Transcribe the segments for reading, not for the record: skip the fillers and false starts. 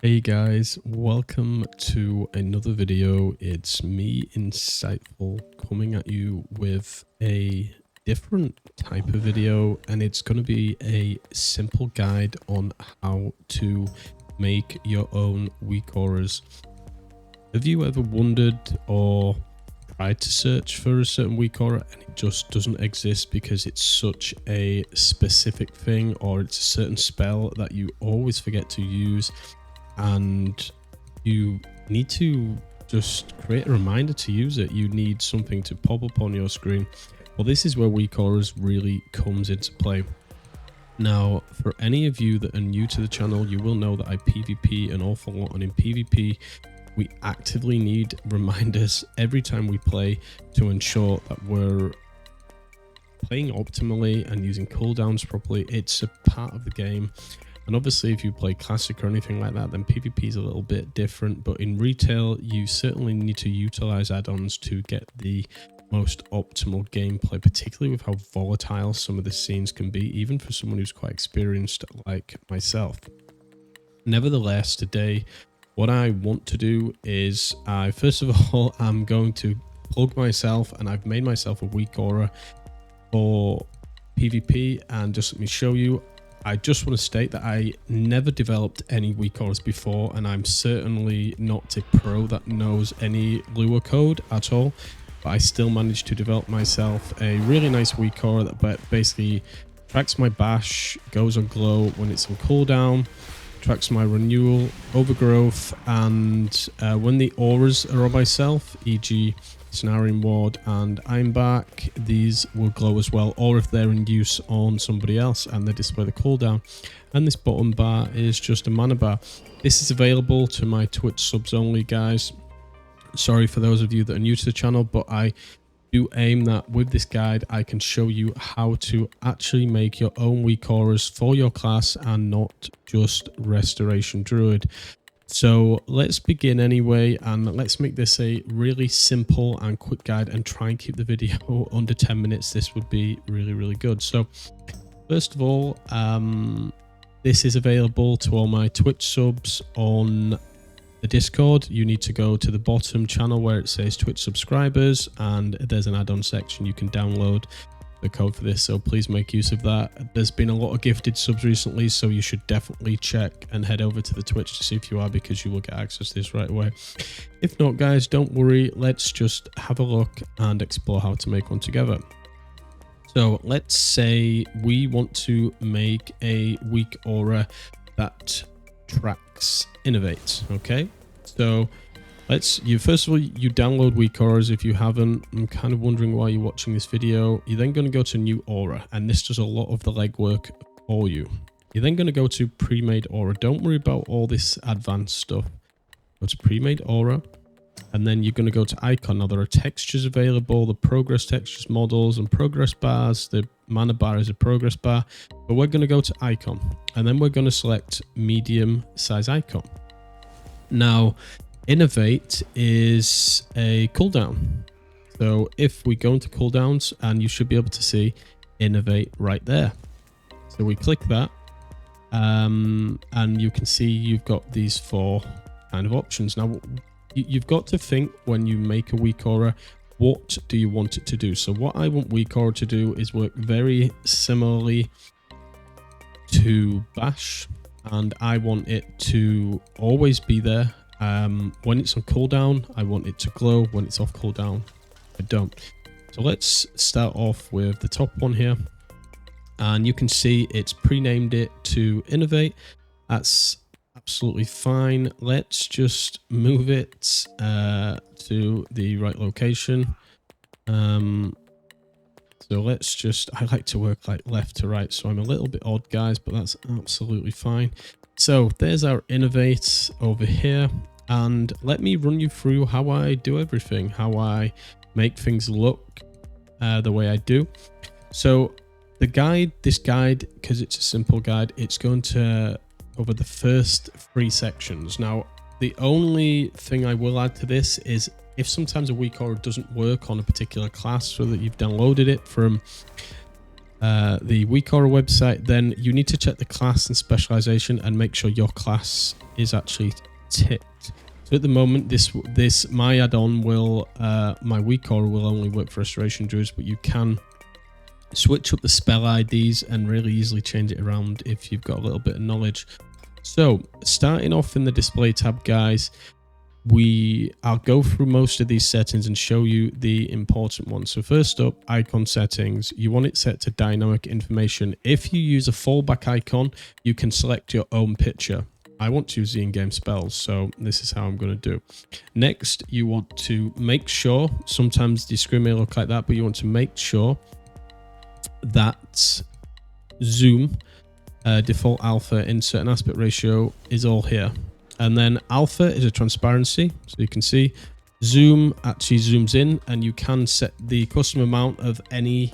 Hey guys, welcome to another video. It's me, Insightful, coming at you with a different type of video, and it's going to be a simple guide on how to make your own weak auras. Have you ever wondered or tried to search for a certain weak aura and it just doesn't exist because it's such a specific thing, or it's a certain spell that you always forget to use and you need to just create a reminder to use it? You need something to pop up on your screen. Well, this is where weak auras really comes into play. Now, for any of you that are new to the channel, you will know that I PvP an awful lot, and in PvP we actively need reminders every time we play to ensure that we're playing optimally and using cooldowns properly. It's a part of the game. And obviously, if you play Classic or anything like that, then PvP is a little bit different. But in retail, you certainly need to utilize add-ons to get the most optimal gameplay, particularly with how volatile some of the scenes can be, even for someone who's quite experienced like myself. Nevertheless, today, what I want to do is, first of all, I'm going to plug myself, and I've made myself a weak aura for PvP. And just let me show you. I just want to state that I never developed any weak auras before, and I'm certainly not a pro that knows any lure code at all, but I still managed to develop myself a really nice weak aura that basically tracks my bash, goes on glow when it's on cooldown, tracks my renewal, overgrowth, and when the auras are on myself, e.g. Cenarian Ward and I'm back, these will glow as well, or if they're in use on somebody else and they display the cooldown. And this bottom bar is just a mana bar. This is available to my Twitch subs only, guys. Sorry for those of you that are new to the channel, but I do aim that with this guide I can show you how to actually make your own weak auras for your class and not just Restoration Druid. So let's begin anyway, and let's make this a really simple and quick guide and try and keep the video under 10 minutes. This would be really good. So first of all, this is available to all my Twitch subs on the Discord. You need to go to the bottom channel where it says Twitch subscribers, and there's an add-on section. You can download the code for this, so please make use of that. There's been a lot of gifted subs recently, so you should definitely check and head over to the Twitch to see if you are, because you will get access to this right away. If not, guys, don't worry, let's just have a look and explore how to make one together. So let's say we want to make a weak aura that tracks Innovate. Okay, so first of all, you download weak auras. If you haven't, I'm kind of wondering why you're watching this video. You're then going to go to new aura, and this does a lot of the legwork for you. You're then going to go to pre-made aura. Don't worry about all this advanced stuff. Go to pre-made aura, and then you're going to go to icon. Now there are textures available, the progress textures, models, and progress bars. The mana bar is a progress bar, but we're going to go to icon, and then we're going to select medium size icon. Now Innovate is a cooldown. So if we go into cooldowns, and you should be able to see Innovate right there. So we click that, and you can see you've got these four kind of options. Now you've got to think, when you make a weak aura, what do you want it to do? So what I want weak aura to do is work very similarly to bash, and I want it to always be there. When it's on cooldown, I want it to glow. When it's off cooldown, I don't. So let's start off with the top one here, and you can see it's pre-named it to Innovate. That's absolutely fine. Let's just move it to the right location. So let's just, I like to work like left to right, so I'm a little bit odd, guys, but that's absolutely fine. So there's our Innovate over here, and let me run you through how I do everything, how I make things look the way I do. So the guide, this guide, because it's a simple guide, it's going to cover the first 3 sections. Now, the only thing I will add to this is if sometimes a weak aura doesn't work on a particular class, so that you've downloaded it from the WeakAura website, then you need to check the class and specialization and make sure your class is actually ticked. So at the moment, this my add-on will my WeakAura will only work for restoration druids, but you can switch up the spell IDs and really easily change it around if you've got a little bit of knowledge. So starting off in the display tab, guys, I'll go through most of these settings and show you the important ones. So first up, icon settings. You want it set to dynamic information. If you use a fallback icon, you can select your own picture. I want to use the in-game spells, so this is how I'm going to do. Next, you want to make sure, sometimes the screen may look like that, but you want to make sure that zoom, default alpha, insert and aspect ratio is all here. And then alpha is a transparency, so you can see zoom actually zooms in, and you can set the custom amount of any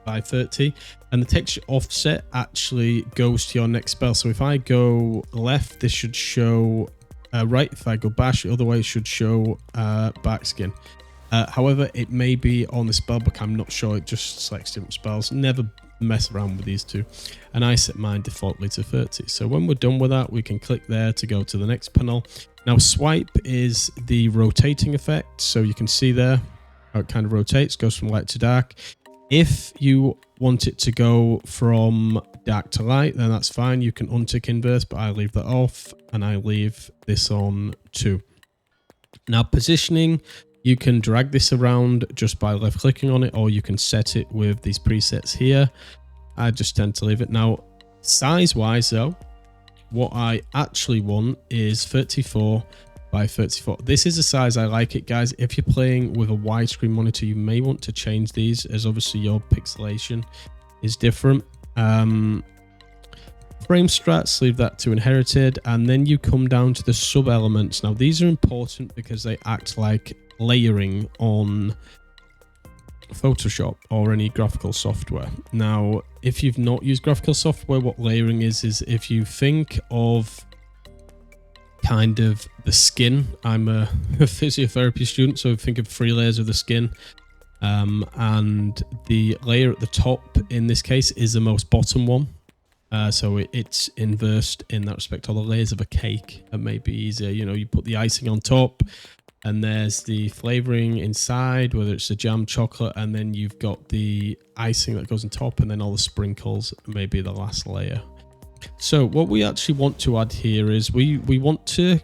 by 30, and the texture offset actually goes to your next spell. So if I go left, this should show right. If I go bash, the other way it should show backskin. However, it may be on the spell book, I'm not sure. It just selects different spells. Never mess around with these two, and I set mine defaultly to 30. So when we're done with that, we can click there to go to the next panel. Now swipe is the rotating effect, so you can see there how it kind of rotates, goes from light to dark. If you want it to go from dark to light, then that's fine. You can untick inverse, but I leave that off, and I leave this on too. Now positioning, you can drag this around just by left clicking on it, or you can set it with these presets here. I just tend to leave it. Now size wise though, what I actually want is 34 by 34. This is a size I like it, guys. If you're playing with a widescreen monitor, you may want to change these, as obviously your pixelation is different. Frame strats, leave that to inherited, and then you come down to the sub elements. Now these are important because they act like layering on Photoshop or any graphical software. Now if you've not used graphical software, what layering is if you think of kind of the skin. I'm a physiotherapy student, so think of 3 layers of the skin, and the layer at the top in this case is the most bottom one, so it's inversed in that respect. Or the layers of a cake that may be easier, you know, you put the icing on top, and there's the flavoring inside, whether it's the jam, chocolate, and then you've got the icing that goes on top, and then all the sprinkles, maybe the last layer. So what we actually want to add here is we want to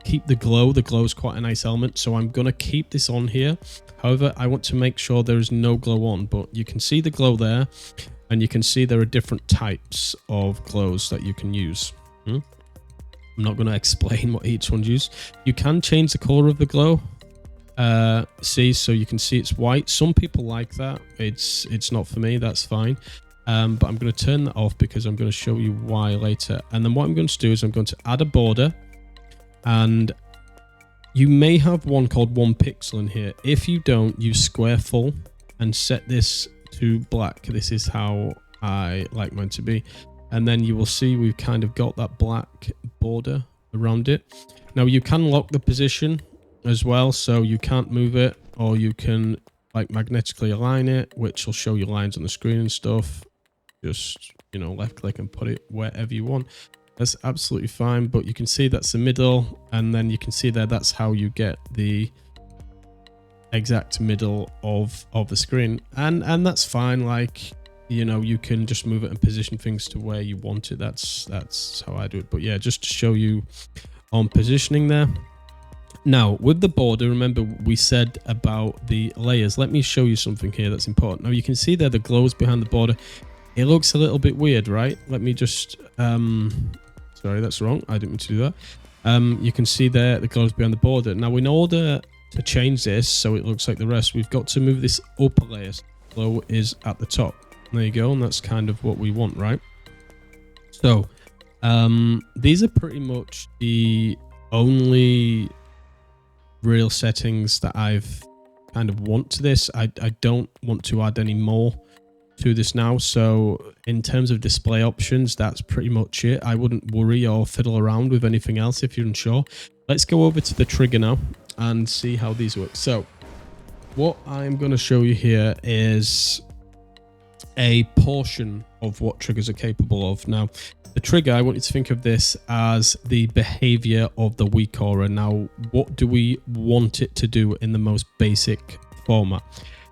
keep the glow. The glow is quite a nice element, so I'm going to keep this on here. However, I want to make sure there is no glow on, but you can see the glow there, and you can see there are different types of glows that you can use. I'm not going to explain what each one uses. You can change the color of the glow. See, so you can see it's white. Some people like that. It's not for me. That's fine. But I'm going to turn that off because I'm going to show you why later. And then what I'm going to do is I'm going to add a border, and you may have one called 1 pixel in here. If you don't, use square full and set this to black. This is how I like mine to be. And then you will see we've kind of got that black border around it. Now you can lock the position as well, so you can't move it, or you can like magnetically align it, which will show you lines on the screen and stuff. Just, you know, left click and put it wherever you want. That's absolutely fine, but you can see that's the middle, and then you can see there that's how you get the exact middle of the screen, and that's fine. Like, you know, you can just move it and position things to where you want it. That's how I do it. But yeah, just to show you on positioning there. Now with the border, remember we said about the layers. Let me show you something here that's important. Now you can see there the glows behind the border. It looks a little bit weird, right? Let me just sorry, that's wrong. I didn't mean to do that. You can see there the glows behind the border. Now in order to change this so it looks like the rest, we've got to move this upper layer. Glow is at the top. There you go, and that's kind of what we want, right? So these are pretty much the only real settings that I've kind of want to this. I don't want to add any more to this now. So in terms of display options, that's pretty much it. I wouldn't worry or fiddle around with anything else if you're unsure. Let's go over to the trigger now and see how these work. So what I'm going to show you here is a portion of what triggers are capable of. Now, the trigger, I want you to think of this as the behavior of the weak aura. Now, what do we want it to do in the most basic format?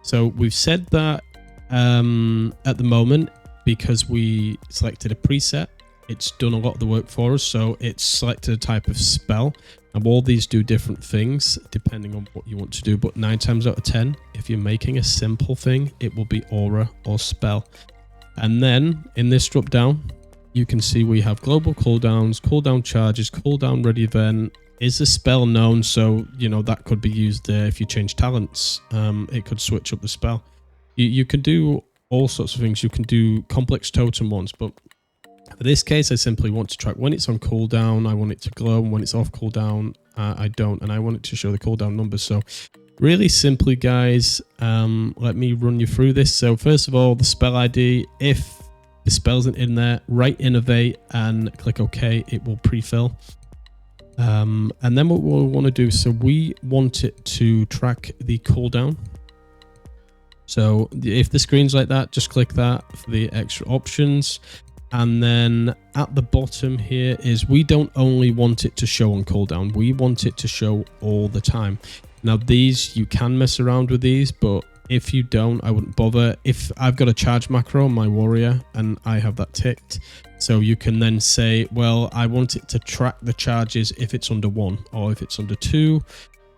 So we've said that at the moment, because we selected a preset, it's done a lot of the work for us. So it's selected a type of spell, and all these do different things depending on what you want to do. But 9 times out of 10, if you're making a simple thing, it will be aura or spell. And then in this drop down, you can see we have global cooldowns, cooldown charges, cooldown ready event. Is the spell known? So, you know, that could be used there. If you change talents, it could switch up the spell. You can do all sorts of things. You can do complex totem ones, but for this case, I simply want to track when it's on cooldown, I want it to glow, and when it's off cooldown, I don't, and I want it to show the cooldown numbers. So really simply, guys, let me run you through this. So first of all, the spell ID, if the spell isn't in there, write innovate and click OK, it will pre-fill. And then what we'll want to do, so we want it to track the cooldown. So if the screen's like that, just click that for the extra options. And then at the bottom here is we don't only want it to show on cooldown, we want it to show all the time. Now these, you can mess around with these, but if you don't, I wouldn't bother. If I've got a charge macro on my warrior and I have that ticked, so you can then say, well, I want it to track the charges if it's under 1 or if it's under 2.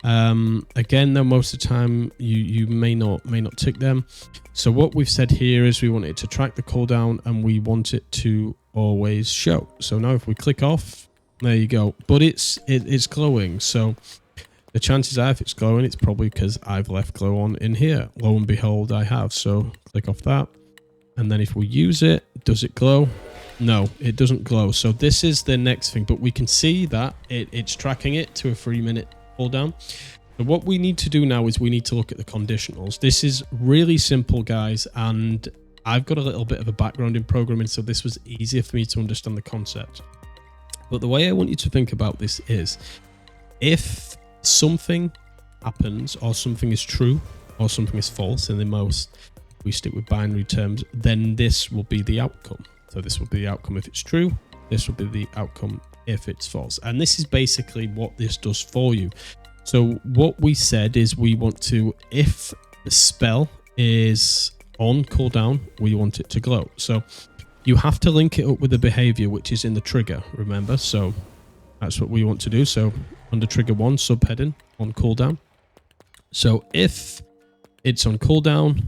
Again, though, most of the time you may not tick them. So what we've said here is we want it to track the cooldown and we want it to always show. So now if we click off, there you go. But it's glowing. So the chances are if it's glowing, it's probably because I've left glow on in here. Lo and behold, I have. So click off that. And then if we use it, does it glow? No, it doesn't glow. So this is the next thing. But we can see that it's tracking it to a 3-minute cooldown. So what we need to do now is we need to look at the conditionals. This is really simple, guys, and I've got a little bit of a background in programming, so this was easier for me to understand the concept. But the way I want you to think about this is, if something happens or something is true or something is false, in the most we stick with binary terms, then this will be the outcome. So this will be the outcome if it's true, this will be the outcome if it's false. And this is basically what this does for you. So what we said is we want to, if the spell is on cooldown, we want it to glow. So you have to link it up with the behavior which is in the trigger, remember? So that's what we want to do. So under trigger 1, subheading on cooldown. So if it's on cooldown,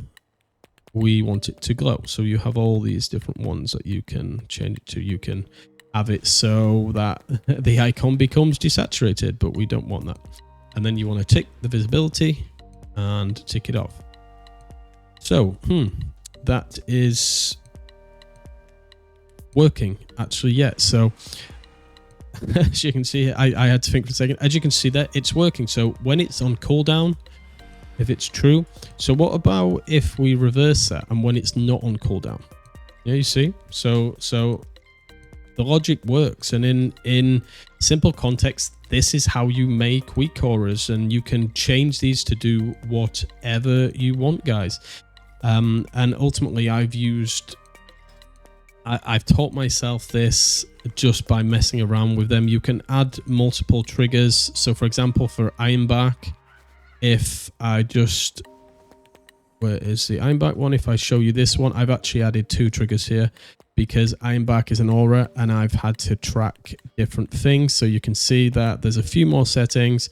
we want it to glow. So you have all these different ones that you can change it to. You can have it so that the icon becomes desaturated, but we don't want that. And then you want to tick the visibility and tick it off. So that is working actually yet. So as you can see, I had to think for a second. As you can see there, it's working. So when it's on cooldown, if it's true. So what about if we reverse that and when it's not on cooldown? Yeah, you see? So the logic works, and in simple context, this is how you make weak auras, and you can change these to do whatever you want, guys. And ultimately, I've taught myself this just by messing around with them. You can add multiple triggers. So for example, for Ironbark, if I just, where is the Ironbark one? If I show you this one, I've actually added 2 triggers here, because Ironbark is an aura and I've had to track different things. So you can see that there's a few more settings,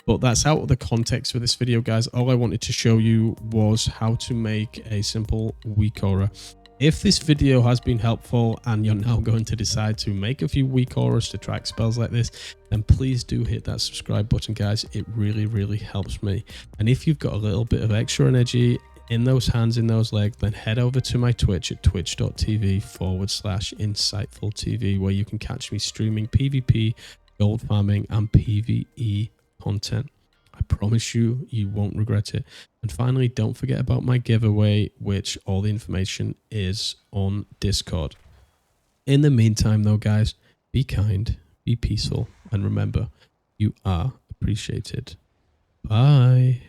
but that's out of the context for this video, guys. All I wanted to show you was how to make a simple weak aura. If this video has been helpful and you're now going to decide to make a few weak auras to track spells like this, then please do hit that subscribe button, guys. It really, really helps me. And if you've got a little bit of extra energy in those hands, in those legs, then head over to my Twitch at twitch.tv/insightfultv, where you can catch me streaming PvP, gold farming, and PvE content. I promise you, you won't regret it. And finally, don't forget about my giveaway, which all the information is on Discord. In the meantime, though, guys, be kind, be peaceful, and remember, you are appreciated. Bye.